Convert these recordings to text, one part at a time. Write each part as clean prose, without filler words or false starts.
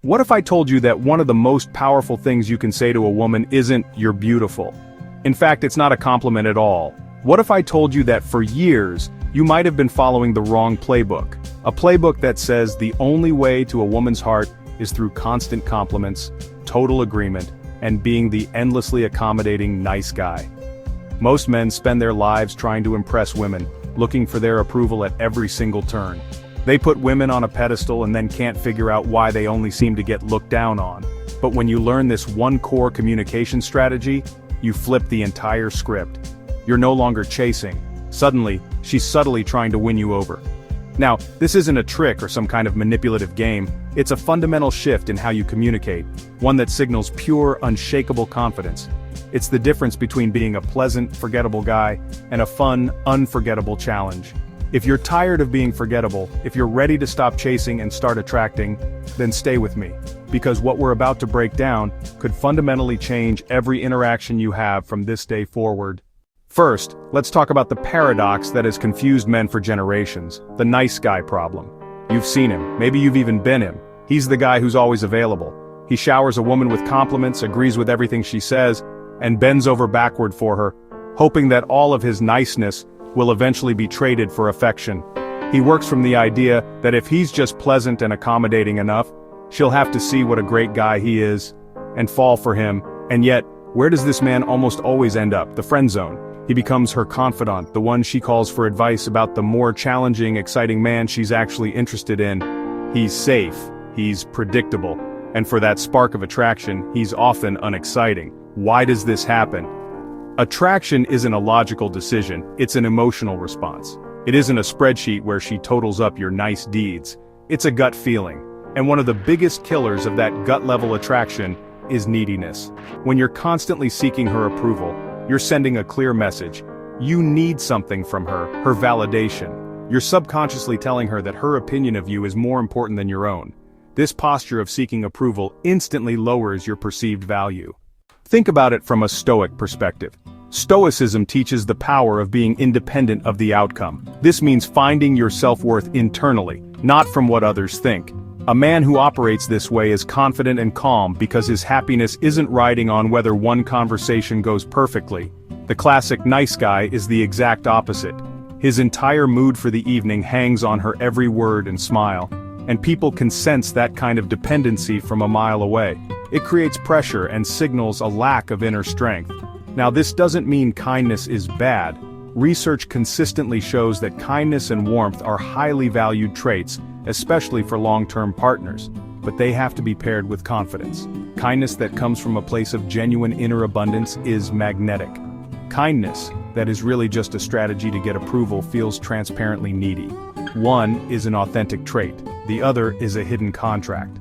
What if I told you that one of the most powerful things you can say to a woman isn't "you're beautiful"? In fact, it's not a compliment at all. What if I told you that for years, you might have been following the wrong playbook? A playbook that says the only way to a woman's heart is through constant compliments, total agreement, and being the endlessly accommodating nice guy. Most men spend their lives trying to impress women, looking for their approval at every single turn. They put women on a pedestal and then can't figure out why they only seem to get looked down on. But when you learn this one core communication strategy, you flip the entire script. You're no longer chasing. Suddenly, she's subtly trying to win you over. Now, this isn't a trick or some kind of manipulative game, it's a fundamental shift in how you communicate, one that signals pure, unshakable confidence. It's the difference between being a pleasant, forgettable guy, and a fun, unforgettable challenge. If you're tired of being forgettable, if you're ready to stop chasing and start attracting, then stay with me. Because what we're about to break down could fundamentally change every interaction you have from this day forward. First, let's talk about the paradox that has confused men for generations, the nice guy problem. You've seen him, maybe you've even been him. He's the guy who's always available. He showers a woman with compliments, agrees with everything she says, and bends over backward for her, hoping that all of his niceness will eventually be traded for affection. He works from the idea that if he's just pleasant and accommodating enough, she'll have to see what a great guy he is, and fall for him. And yet, where does this man almost always end up? The friend zone. He becomes her confidant, the one she calls for advice about the more challenging, exciting man she's actually interested in. He's safe, he's predictable, and for that spark of attraction, he's often unexciting. Why does this happen? Attraction isn't a logical decision, it's an emotional response. It isn't a spreadsheet where she totals up your nice deeds. It's a gut feeling. And one of the biggest killers of that gut-level attraction is neediness. When you're constantly seeking her approval, you're sending a clear message. You need something from her validation. You're subconsciously telling her that her opinion of you is more important than your own. This posture of seeking approval instantly lowers your perceived value. Think about it from a Stoic perspective. Stoicism teaches the power of being independent of the outcome. This means finding your self-worth internally, not from what others think. A man who operates this way is confident and calm because his happiness isn't riding on whether one conversation goes perfectly. The classic nice guy is the exact opposite. His entire mood for the evening hangs on her every word and smile, and people can sense that kind of dependency from a mile away. It creates pressure and signals a lack of inner strength. Now, this doesn't mean kindness is bad. Research consistently shows that kindness and warmth are highly valued traits, especially for long-term partners, but they have to be paired with confidence. Kindness that comes from a place of genuine inner abundance is magnetic. Kindness that is really just a strategy to get approval feels transparently needy. One is an authentic trait, the other is a hidden contract.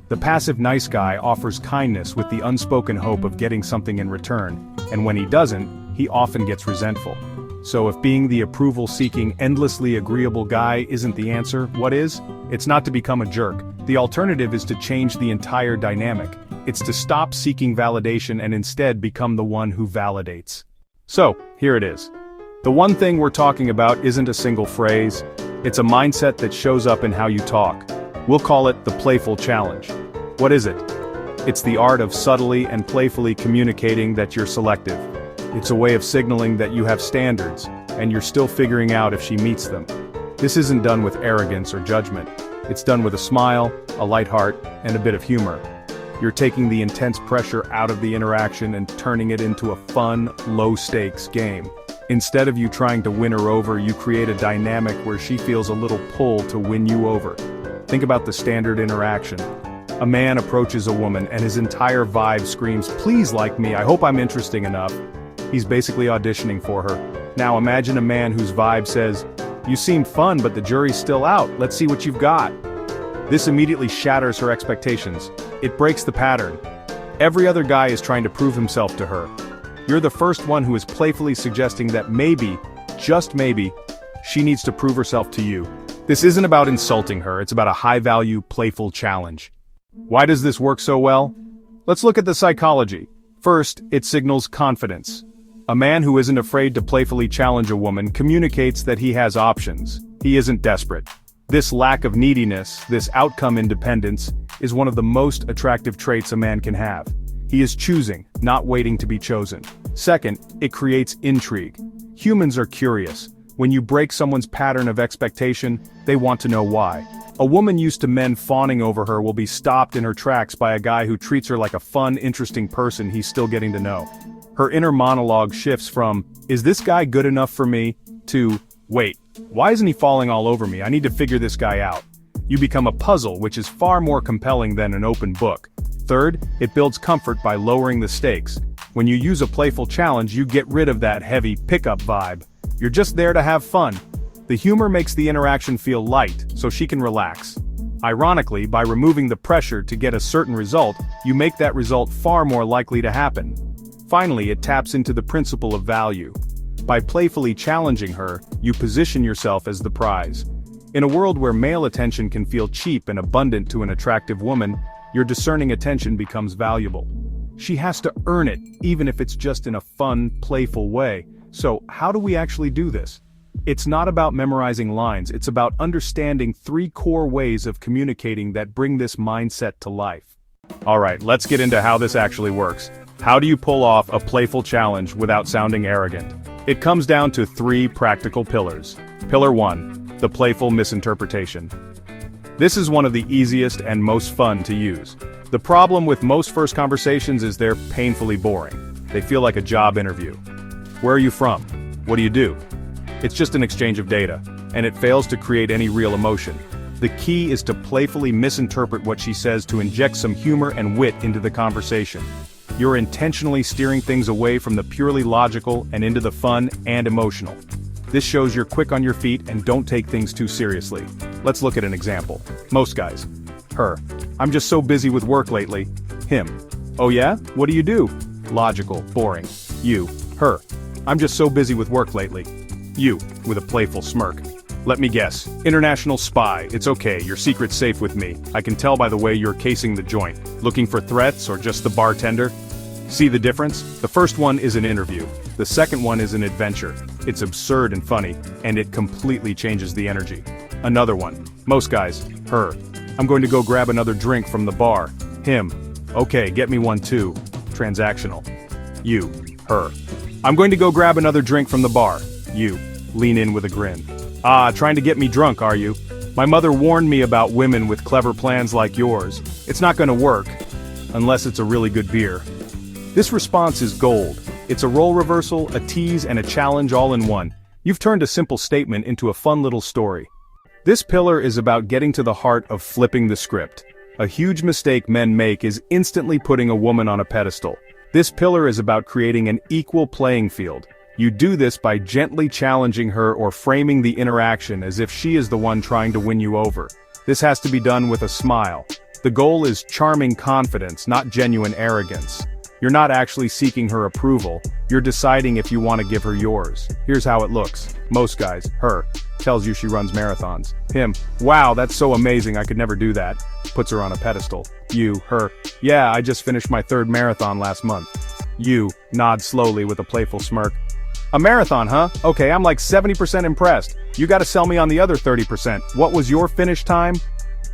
The passive nice guy offers kindness with the unspoken hope of getting something in return, and when he doesn't, he often gets resentful. So if being the approval-seeking, endlessly agreeable guy isn't the answer, what is? It's not to become a jerk. The alternative is to change the entire dynamic. It's to stop seeking validation and instead become the one who validates. So, here it is. The one thing we're talking about isn't a single phrase. It's a mindset that shows up in how you talk. We'll call it the playful challenge. What is it? It's the art of subtly and playfully communicating that you're selective. It's a way of signaling that you have standards, and you're still figuring out if she meets them. This isn't done with arrogance or judgment. It's done with a smile, a light heart, and a bit of humor. You're taking the intense pressure out of the interaction and turning it into a fun, low-stakes game. Instead of you trying to win her over, you create a dynamic where she feels a little pull to win you over. Think about the standard interaction. A man approaches a woman and his entire vibe screams, "Please like me, I hope I'm interesting enough." He's basically auditioning for her. Now imagine a man whose vibe says, "You seemed fun, but the jury's still out, let's see what you've got." This immediately shatters her expectations. It breaks the pattern. Every other guy is trying to prove himself to her. You're the first one who is playfully suggesting that maybe, just maybe, she needs to prove herself to you. This isn't about insulting her, it's about a high-value, playful challenge. Why does this work so well? Let's look at the psychology. First, it signals confidence. A man who isn't afraid to playfully challenge a woman communicates that he has options. He isn't desperate. This lack of neediness, this outcome independence, is one of the most attractive traits a man can have. He is choosing, not waiting to be chosen. Second, it creates intrigue. Humans are curious. When you break someone's pattern of expectation, they want to know why. A woman used to men fawning over her will be stopped in her tracks by a guy who treats her like a fun, interesting person he's still getting to know. Her inner monologue shifts from, "Is this guy good enough for me?" to, "Wait, why isn't he falling all over me? I need to figure this guy out." You become a puzzle, which is far more compelling than an open book. Third, it builds comfort by lowering the stakes. When you use a playful challenge, you get rid of that heavy pickup vibe. You're just there to have fun. The humor makes the interaction feel light, so she can relax. Ironically, by removing the pressure to get a certain result, you make that result far more likely to happen. Finally, it taps into the principle of value. By playfully challenging her, you position yourself as the prize. In a world where male attention can feel cheap and abundant to an attractive woman, your discerning attention becomes valuable. She has to earn it, even if it's just in a fun, playful way. So, how do we actually do this? It's not about memorizing lines, it's about understanding 3 core ways of communicating that bring this mindset to life. Alright, let's get into how this actually works. How do you pull off a playful challenge without sounding arrogant? It comes down to 3 practical pillars. Pillar 1, the playful misinterpretation. This is one of the easiest and most fun to use. The problem with most first conversations is they're painfully boring. They feel like a job interview. Where are you from? What do you do? It's just an exchange of data, and it fails to create any real emotion. The key is to playfully misinterpret what she says to inject some humor and wit into the conversation. You're intentionally steering things away from the purely logical and into the fun and emotional. This shows you're quick on your feet and don't take things too seriously. Let's look at an example. Most guys. Her. I'm just so busy with work lately. Him. Oh yeah? What do you do? Logical, boring. You. Her. I'm just so busy with work lately. You, with a playful smirk. Let me guess. International spy. It's okay, your secret's safe with me. I can tell by the way you're casing the joint. Looking for threats or just the bartender? See the difference? The first one is an interview. The second one is an adventure. It's absurd and funny, and it completely changes the energy. Another one. Most guys. Her. I'm going to go grab another drink from the bar. Him. Okay, get me one too. Transactional. You. Her. I'm going to go grab another drink from the bar. You. Lean in with a grin. Ah, trying to get me drunk, are you? My mother warned me about women with clever plans like yours. It's not going to work. Unless it's a really good beer. This response is gold. It's a role reversal, a tease, and a challenge all in one. You've turned a simple statement into a fun little story. This pillar is about getting to the heart of flipping the script. A huge mistake men make is instantly putting a woman on a pedestal. This pillar is about creating an equal playing field. You do this by gently challenging her or framing the interaction as if she is the one trying to win you over. This has to be done with a smile. The goal is charming confidence, not genuine arrogance. You're not actually seeking her approval, you're deciding if you want to give her yours. Here's how it looks. Most guys. Her. Tells you she runs marathons. Him. Wow, that's so amazing, I could never do that. Puts her on a pedestal. You. Her. Yeah, I just finished my 3rd marathon last month. You. Nod slowly with a playful smirk. A marathon, huh? Okay, I'm like 70% impressed. You gotta sell me on the other 30%. What was your finish time?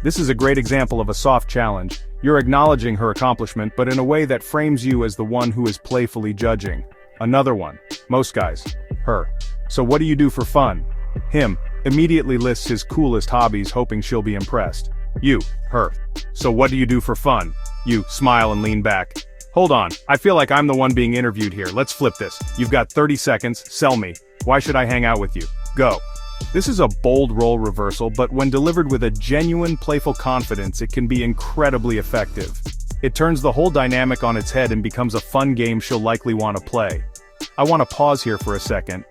This is a great example of a soft challenge. You're acknowledging her accomplishment, but in a way that frames you as the one who is playfully judging. Another one. Most guys. Her. So what do you do for fun? Him. Immediately lists his coolest hobbies, hoping she'll be impressed. You. Her. So what do you do for fun? You. Smile and lean back. Hold on, I feel like I'm the one being interviewed here. Let's flip this. You've got 30 seconds, sell me. Why should I hang out with you? Go. This is a bold role reversal, but when delivered with a genuine, playful confidence, it can be incredibly effective. It turns the whole dynamic on its head and becomes a fun game she'll likely want to play. I want to pause here for a second.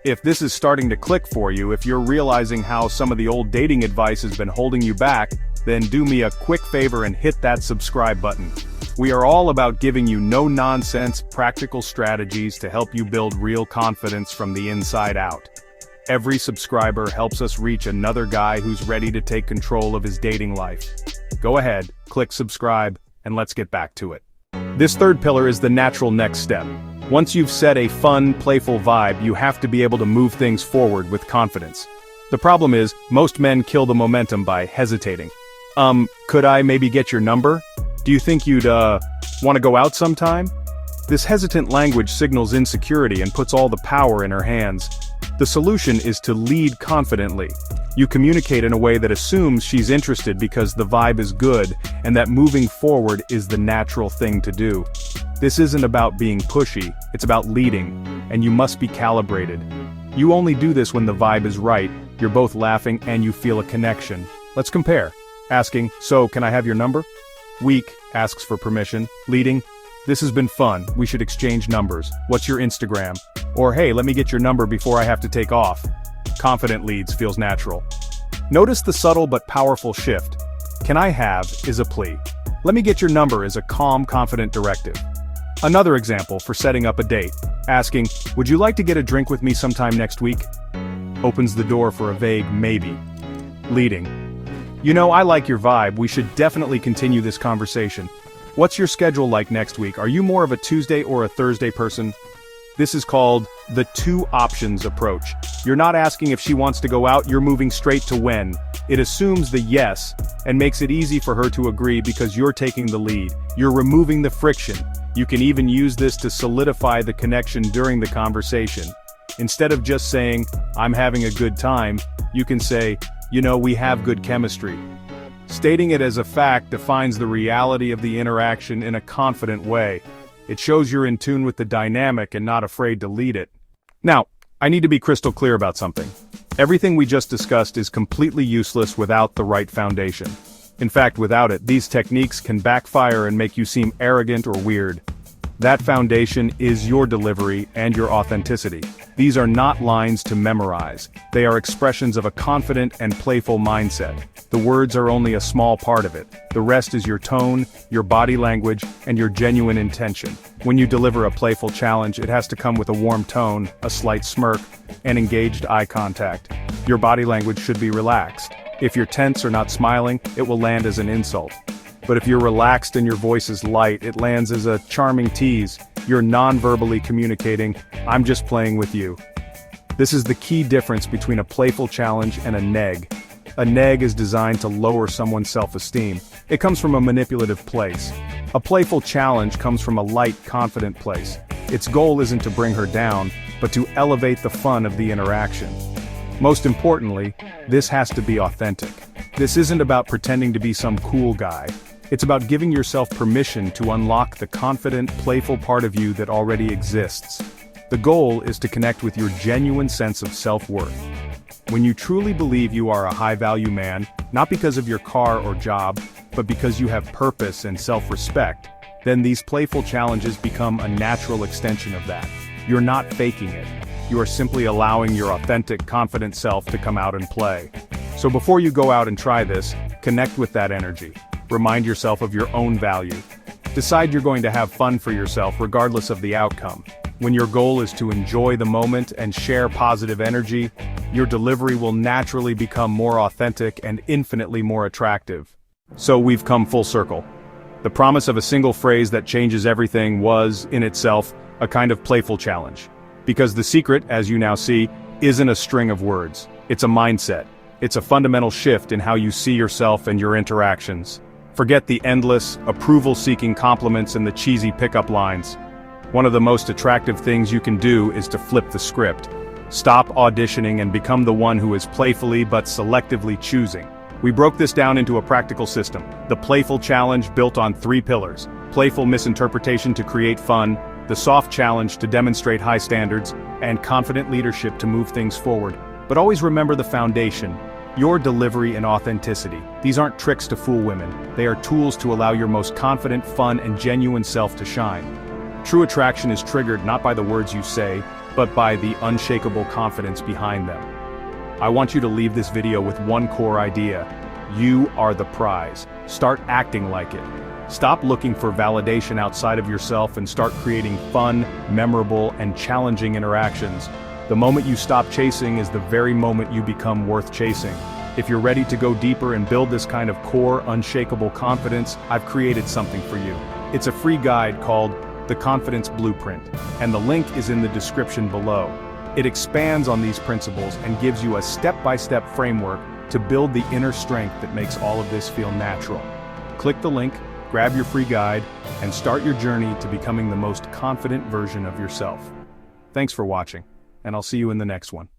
If this is starting to click for you, if you're realizing how some of the old dating advice has been holding you back, then do me a quick favor and hit that subscribe button. We are all about giving you no-nonsense, practical strategies to help you build real confidence from the inside out. Every subscriber helps us reach another guy who's ready to take control of his dating life. Go ahead, click subscribe, and let's get back to it. This 3rd pillar is the natural next step. Once you've set a fun, playful vibe, you have to be able to move things forward with confidence. The problem is, most men kill the momentum by hesitating. Could I maybe get your number? Do you think you'd, want to go out sometime? This hesitant language signals insecurity and puts all the power in her hands. The solution is to lead confidently. You communicate in a way that assumes she's interested because the vibe is good, and that moving forward is the natural thing to do. This isn't about being pushy, it's about leading, and you must be calibrated. You only do this when the vibe is right, you're both laughing and you feel a connection. Let's compare. Asking, so can I have your number? Weak, asks for permission. Leading, this has been fun, we should exchange numbers. What's your Instagram? Or hey, let me get your number before I have to take off. Confident leads feels natural. Notice the subtle but powerful shift. Can I have is a plea. Let me get your number is a calm, confident directive. Another example for setting up a date. Asking, would you like to get a drink with me sometime next week? Opens the door for a vague maybe. Leading. You know, I like your vibe, we should definitely continue this conversation. What's your schedule like next week? Are you more of a Tuesday or a Thursday person? This is called the two options approach. You're not asking if she wants to go out, you're moving straight to when. It assumes the yes, and makes it easy for her to agree because you're taking the lead. You're removing the friction. You can even use this to solidify the connection during the conversation. Instead of just saying, I'm having a good time, you can say, you know, we have good chemistry. Stating it as a fact defines the reality of the interaction in a confident way. It shows you're in tune with the dynamic and not afraid to lead it. Now, I need to be crystal clear about something. Everything we just discussed is completely useless without the right foundation. In fact, without it, these techniques can backfire and make you seem arrogant or weird. That foundation is your delivery and your authenticity. These are not lines to memorize. They are expressions of a confident and playful mindset. The words are only a small part of it. The rest is your tone, your body language, and your genuine intention. When you deliver a playful challenge, it has to come with a warm tone, a slight smirk, and engaged eye contact. Your body language should be relaxed. If you're tense or not smiling, it will land as an insult. But if you're relaxed and your voice is light, it lands as a charming tease. You're non-verbally communicating, I'm just playing with you. This is the key difference between a playful challenge and a neg. A neg is designed to lower someone's self-esteem. It comes from a manipulative place. A playful challenge comes from a light, confident place. Its goal isn't to bring her down, but to elevate the fun of the interaction. Most importantly, this has to be authentic. This isn't about pretending to be some cool guy. It's about giving yourself permission to unlock the confident, playful part of you that already exists. The goal is to connect with your genuine sense of self-worth. When you truly believe you are a high-value man, not because of your car or job, but because you have purpose and self-respect, then these playful challenges become a natural extension of that. You're not faking it. You are simply allowing your authentic, confident self to come out and play. So before you go out and try this, connect with that energy. Remind yourself of your own value. Decide you're going to have fun for yourself regardless of the outcome. When your goal is to enjoy the moment and share positive energy, your delivery will naturally become more authentic and infinitely more attractive. So we've come full circle. The promise of a single phrase that changes everything was, in itself, a kind of playful challenge. Because the secret, as you now see, isn't a string of words. It's a mindset. It's a fundamental shift in how you see yourself and your interactions. Forget the endless, approval-seeking compliments and the cheesy pickup lines. One of the most attractive things you can do is to flip the script. Stop auditioning and become the one who is playfully but selectively choosing. We broke this down into a practical system. The playful challenge built on 3 pillars. Playful misinterpretation to create fun, the soft challenge to demonstrate high standards, and confident leadership to move things forward. But always remember the foundation. Your delivery and authenticity. These aren't tricks to fool women. They are tools to allow your most confident, fun, and genuine self to shine. True attraction is triggered not by the words you say, but by the unshakable confidence behind them. I want you to leave this video with one core idea. You are the prize. Start acting like it. Stop looking for validation outside of yourself and start creating fun, memorable, and challenging interactions. The moment you stop chasing is the very moment you become worth chasing. If you're ready to go deeper and build this kind of core, unshakable confidence, I've created something for you. It's a free guide called The Confidence Blueprint, and the link is in the description below. It expands on these principles and gives you a step-by-step framework to build the inner strength that makes all of this feel natural. Click the link, grab your free guide, and start your journey to becoming the most confident version of yourself. Thanks for watching, and I'll see you in the next one.